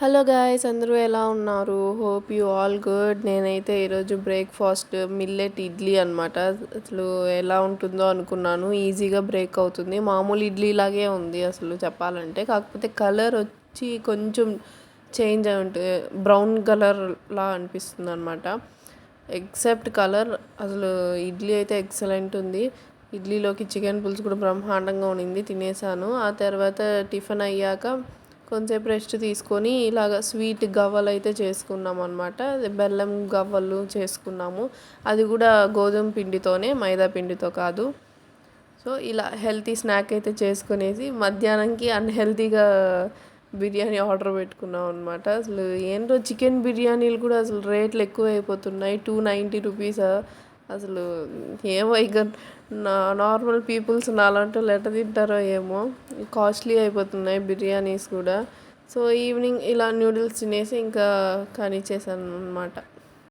Hello guys, అందరూ ఎలా ఉన్నారు? Hope you all good. నేనైతే ఈరోజు బ్రేక్ఫాస్ట్ మిల్లెట్ ఇడ్లీ అనమాట. అసలు ఎలా ఉంటుందో అనుకున్నాను. ఈజీగా బ్రేక్ అవుతుంది. మామూలు ఇడ్లీ లాగే ఉంది అసలు చెప్పాలంటే. కాకపోతే కలర్ వచ్చి కొంచెం చేంజ్ అయి ఉంటుంది, బ్రౌన్ కలర్లా అనిపిస్తుంది అనమాట. ఎక్సెప్ట్ కలర్ అసలు ఇడ్లీ అయితే ఎక్సలెంట్ ఉంది. ఇడ్లీలోకి చికెన్ పులుసు కూడా బ్రహ్మాండంగా ఉండింది, తినేసాను. ఆ తర్వాత టిఫిన్ అయ్యాక కొంచెంసేపు రెస్ట్ తీసుకొని ఇలాగ స్వీట్ గవ్వలు అయితే చేసుకున్నాం అనమాట. బెల్లం గవ్వలు చేసుకున్నాము. అది కూడా గోధుమ పిండితోనే, మైదా పిండితో కాదు. సో ఇలా హెల్తీ స్నాక్ అయితే చేసుకునేసి మధ్యాహ్నంకి అన్హెల్తీగా బిర్యానీ ఆర్డర్ పెట్టుకున్నాం అనమాట. అసలు ఏంటో చికెన్ బిర్యానీలు కూడా అసలు రేట్లు ఎక్కువ అయిపోతున్నాయి. 290 రూపీస్. అసలు ఏమో ఇక నార్మల్ పీపుల్స్ నాలాంటి వాళ్ళు ఎట్ట తింటారో ఏమో, కాస్ట్లీ అయిపోతున్నాయి బిర్యానీస్ కూడా. సో ఈవినింగ్ ఇలా నూడిల్స్ తినేసి ఇంకా కానిచ్చేసాను అనమాట.